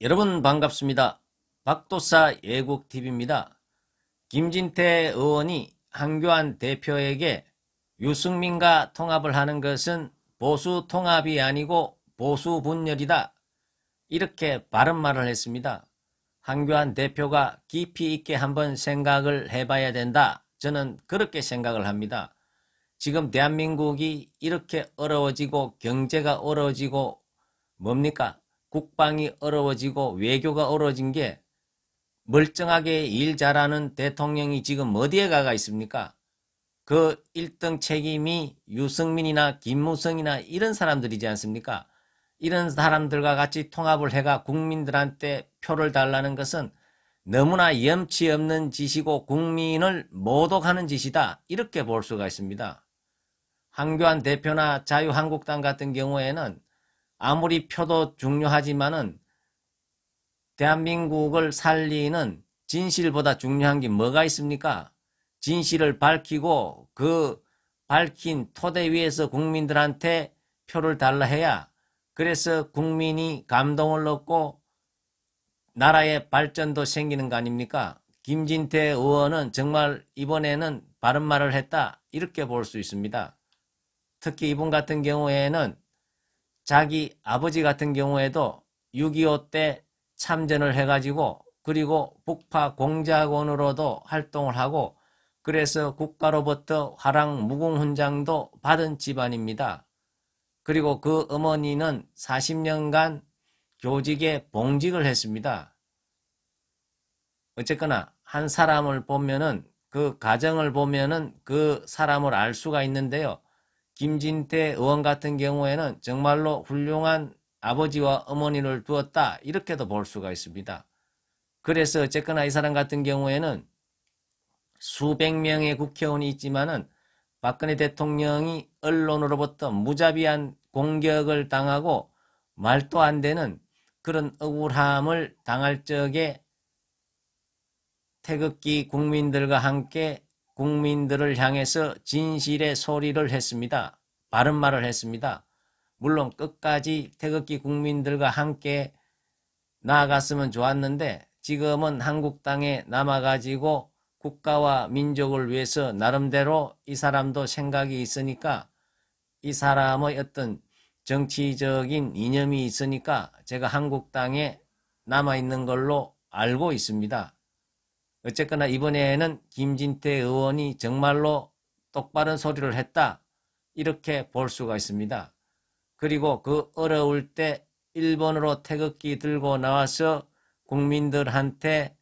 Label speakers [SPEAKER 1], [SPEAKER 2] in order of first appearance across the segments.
[SPEAKER 1] 여러분 반갑습니다. 박도사 예국TV입니다. 김진태 의원이 한교안 대표에게 유승민과 통합을 하는 것은 보수 통합이 아니고 보수 분열이다. 이렇게 바른 말을 했습니다. 한교안 대표가 깊이 있게 한번 생각을 해봐야 된다. 저는 그렇게 생각을 합니다. 지금 대한민국이 이렇게 어려워지고 경제가 어려워지고 뭡니까? 국방이 어려워지고 외교가 어려워진 게 멀쩡하게 일 잘하는 대통령이 지금 어디에 가가 있습니까? 그 1등 책임이 유승민이나 김무성이나 이런 사람들이지 않습니까? 이런 사람들과 같이 통합을 해가 국민들한테 표를 달라는 것은 너무나 염치 없는 짓이고 국민을 모독하는 짓이다. 이렇게 볼 수가 있습니다. 한교안 대표나 자유한국당 같은 경우에는 아무리 표도 중요하지만은 대한민국을 살리는 진실보다 중요한 게 뭐가 있습니까? 진실을 밝히고 그 밝힌 토대 위에서 국민들한테 표를 달라 해야 그래서 국민이 감동을 얻고 나라의 발전도 생기는 거 아닙니까? 김진태 의원은 정말 이번에는 바른 말을 했다. 이렇게 볼 수 있습니다. 특히 이분 같은 경우에는 자기 아버지 같은 경우에도 6.25 때 참전을 해가지고 그리고 북파 공작원으로도 활동을 하고 그래서 국가로부터 화랑 무궁훈장도 받은 집안입니다. 그리고 그 어머니는 40년간 교직에 봉직을 했습니다. 어쨌거나 한 사람을 보면은 그 가정을 보면은 그 사람을 알 수가 있는데요. 김진태 의원 같은 경우에는 정말로 훌륭한 아버지와 어머니를 두었다 이렇게도 볼 수가 있습니다. 그래서 어쨌거나 이 사람 같은 경우에는 수백 명의 국회의원이 있지만은 박근혜 대통령이 언론으로부터 무자비한 공격을 당하고 말도 안 되는 그런 억울함을 당할 적에 태극기 국민들과 함께 국민들을 향해서 진실의 소리를 했습니다. 바른 말을 했습니다. 물론 끝까지 태극기 국민들과 함께 나아갔으면 좋았는데 지금은 한국당에 남아가지고 국가와 민족을 위해서 나름대로 이 사람도 생각이 있으니까 이 사람의 어떤 정치적인 이념이 있으니까 제가 한국당에 남아있는 걸로 알고 있습니다. 어쨌거나 이번에는 김진태 의원이 정말로 똑바른 소리를 했다. 이렇게 볼 수가 있습니다. 그리고 그 어려울 때 일본으로 태극기 들고 나와서 국민들한테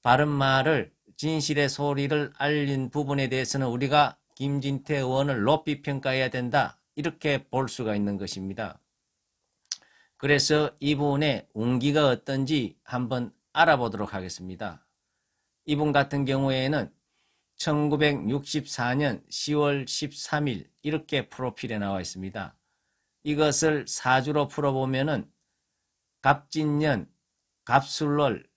[SPEAKER 1] 바른 말을 진실의 소리를 알린 부분에 대해서는 우리가 김진태 의원을 높이 평가해야 된다. 이렇게 볼 수가 있는 것입니다. 그래서 이분의 운기가 어떤지 한번 알아보도록 하겠습니다. 이분 같은 경우에는 1964년 10월 13일 이렇게 프로필에 나와 있습니다. 이것을 사주로 풀어보면은 갑진년, 갑술월,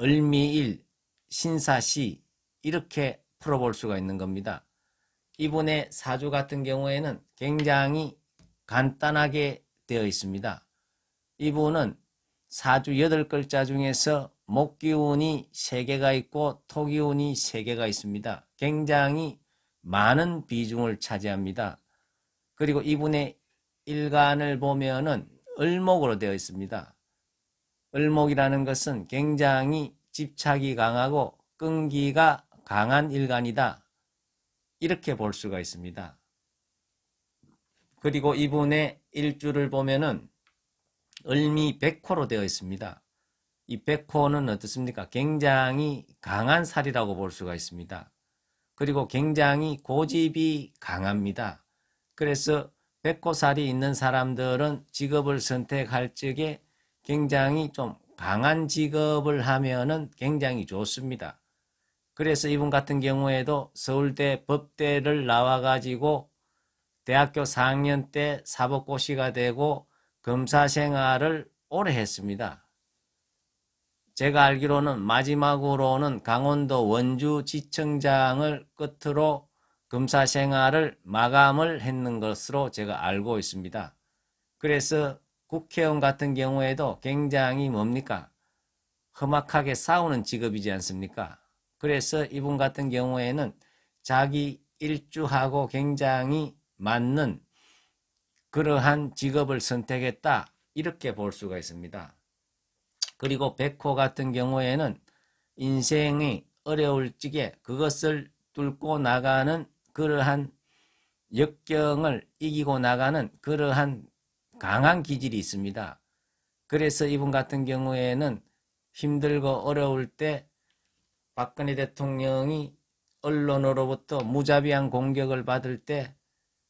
[SPEAKER 1] 을미일, 신사시 이렇게 풀어볼 수가 있는 겁니다. 이분의 사주 같은 경우에는 굉장히 간단하게 되어 있습니다. 이분은 사주 8글자 중에서 목기운이 3개가 있고 토기운이 3개가 있습니다. 굉장히 많은 비중을 차지합니다. 그리고 이분의 일간을 보면은 을목으로 되어 있습니다. 을목이라는 것은 굉장히 집착이 강하고 끈기가 강한 일간이다. 이렇게 볼 수가 있습니다. 그리고 이분의 일주를 보면은 을미 백호로 되어 있습니다. 이 백호는 어떻습니까? 굉장히 강한 살이라고 볼 수가 있습니다. 그리고 굉장히 고집이 강합니다. 그래서 백호살이 있는 사람들은 직업을 선택할 적에 굉장히 좀 강한 직업을 하면은 굉장히 좋습니다. 그래서 이분 같은 경우에도 서울대 법대를 나와가지고 대학교 4학년 때 사법고시가 되고 검사 생활을 오래 했습니다. 제가 알기로는 마지막으로는 강원도 원주지청장을 끝으로 검사 생활을 마감을 했는 것으로 제가 알고 있습니다. 그래서 국회의원 같은 경우에도 굉장히 뭡니까? 험악하게 싸우는 직업이지 않습니까? 그래서 이분 같은 경우에는 자기 일주하고 굉장히 맞는 그러한 직업을 선택했다. 이렇게 볼 수가 있습니다. 그리고 백호 같은 경우에는 인생이 어려울 적에 그것을 뚫고 나가는 그러한 역경을 이기고 나가는 그러한 강한 기질이 있습니다. 그래서 이분 같은 경우에는 힘들고 어려울 때 박근혜 대통령이 언론으로부터 무자비한 공격을 받을 때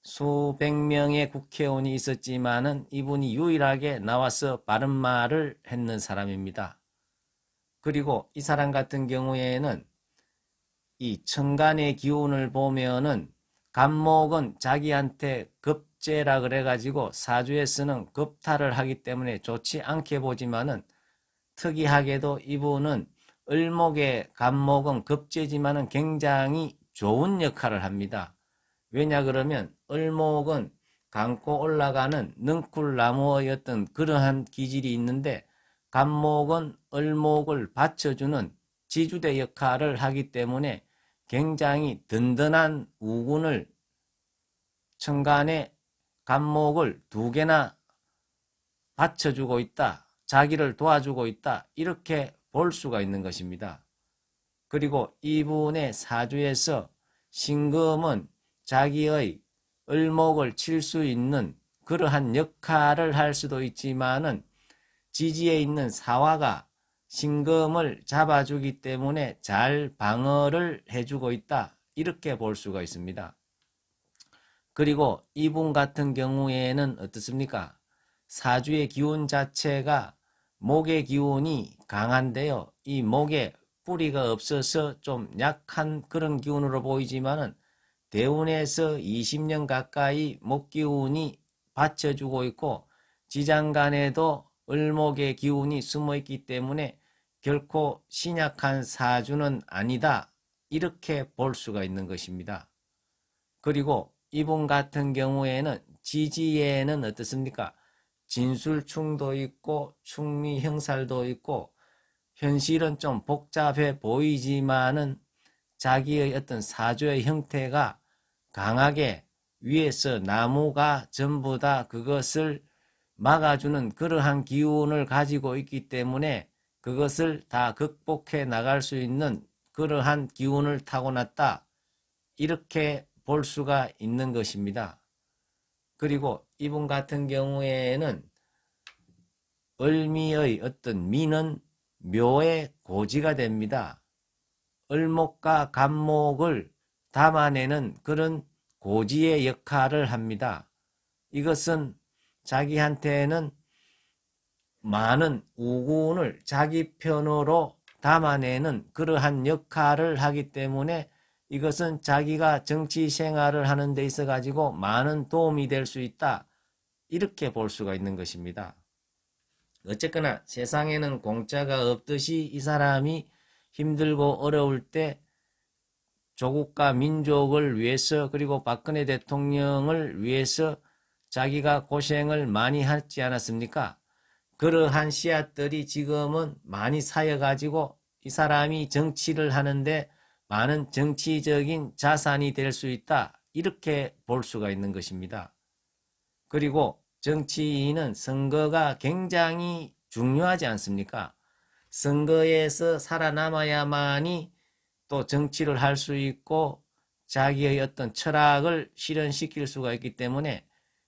[SPEAKER 1] 수백 명의 국회의원이 있었지만은 이분이 유일하게 나와서 바른 말을 했는 사람입니다. 그리고 이 사람 같은 경우에는 이 천간의 기운을 보면은 간목은 자기한테 급제라 그래가지고 사주에서는 급탈을 하기 때문에 좋지 않게 보지만은 특이하게도 이분은 을목의 간목은 급제지만은 굉장히 좋은 역할을 합니다. 왜냐 그러면 을목은 감고 올라가는 능쿨나무의 어떤 그러한 기질이 있는데 간목은 을목을 받쳐주는 지주대 역할을 하기 때문에 굉장히 든든한 우군을 천간에 간목을 두 개나 받쳐주고 있다. 자기를 도와주고 있다. 이렇게 볼 수가 있는 것입니다. 그리고 이분의 사주에서 신금은 자기의 을목을 칠 수 있는 그러한 역할을 할 수도 있지만은 지지에 있는 사화가 신금을 잡아주기 때문에 잘 방어를 해주고 있다. 이렇게 볼 수가 있습니다. 그리고 이분 같은 경우에는 어떻습니까? 사주의 기운 자체가 목의 기운이 강한데요. 이 목에 뿌리가 없어서 좀 약한 그런 기운으로 보이지만은 대운에서 20년 가까이 목기운이 받쳐주고 있고 지장간에도 을목의 기운이 숨어있기 때문에 결코 신약한 사주는 아니다. 이렇게 볼 수가 있는 것입니다. 그리고 이분 같은 경우에는 지지에는 어떻습니까? 진술충도 있고 충미형살도 있고 현실은 좀 복잡해 보이지만은 자기의 어떤 사주의 형태가 강하게 위에서 나무가 전부 다 그것을 막아주는 그러한 기운을 가지고 있기 때문에 그것을 다 극복해 나갈 수 있는 그러한 기운을 타고났다. 이렇게 볼 수가 있는 것입니다. 그리고 이분 같은 경우에는 을미의 어떤 미는 묘의 고지가 됩니다. 을목과 간목을 담아내는 그런 고지의 역할을 합니다. 이것은 자기한테는 많은 우군을 자기 편으로 담아내는 그러한 역할을 하기 때문에 이것은 자기가 정치 생활을 하는 데 있어 가지고 많은 도움이 될 수 있다. 이렇게 볼 수가 있는 것입니다. 어쨌거나 세상에는 공짜가 없듯이 이 사람이 힘들고 어려울 때 조국과 민족을 위해서 그리고 박근혜 대통령을 위해서 자기가 고생을 많이 하지 않았습니까? 그러한 씨앗들이 지금은 많이 쌓여가지고 이 사람이 정치를 하는데 많은 정치적인 자산이 될 수 있다. 이렇게 볼 수가 있는 것입니다. 그리고 정치인은 선거가 굉장히 중요하지 않습니까? 선거에서 살아남아야만이 또 정치를 할 수 있고 자기의 어떤 철학을 실현시킬 수가 있기 때문에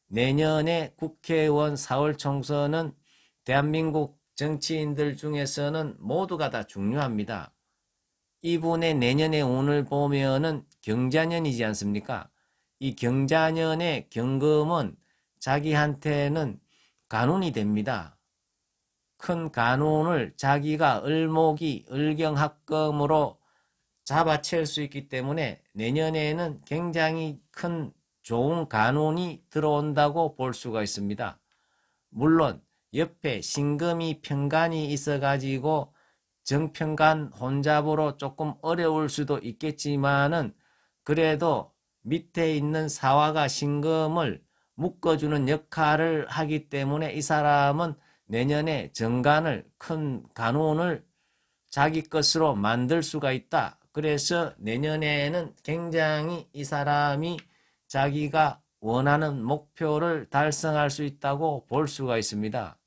[SPEAKER 1] 내년에 국회의원 4월 총선은 대한민국 정치인들 중에서는 모두가 다 중요합니다. 이분의 내년의 운을 보면은 경자년이지 않습니까? 이 경자년의 경금은 자기한테는 간운이 됩니다. 큰 간운을 자기가 을목이 을경합금으로 잡아챌 수 있기 때문에 내년에는 굉장히 큰 좋은 간운이 들어온다고 볼 수가 있습니다. 물론 옆에 신금이 편간이 있어가지고 정편간 혼잡으로 조금 어려울 수도 있겠지만은 그래도 밑에 있는 사화가 신금을 묶어주는 역할을 하기 때문에 이 사람은 내년에 정관을, 큰 간운을 자기 것으로 만들 수가 있다. 그래서 내년에는 굉장히 이 사람이 자기가 원하는 목표를 달성할 수 있다고 볼 수가 있습니다.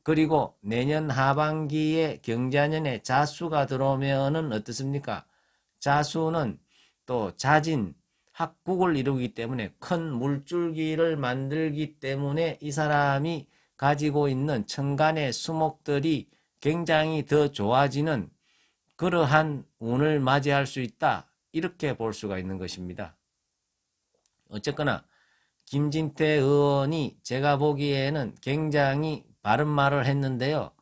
[SPEAKER 1] 그리고 내년 하반기에 경자년에 자수가 들어오면은 어떻습니까? 자수는 또 자진, 합국을 이루기 때문에 큰 물줄기를 만들기 때문에 이 사람이 가지고 있는 천간의 수목들이 굉장히 더 좋아지는 그러한 운을 맞이할 수 있다. 이렇게 볼 수가 있는 것입니다. 어쨌거나 김진태 의원이 제가 보기에는 굉장히 바른 말을 했는데요.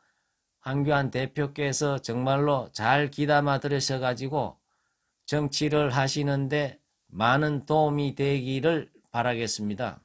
[SPEAKER 1] 황교안 대표께서 정말로 잘 귀담아 들으셔가지고 정치를 하시는데 많은 도움이 되기를 바라겠습니다.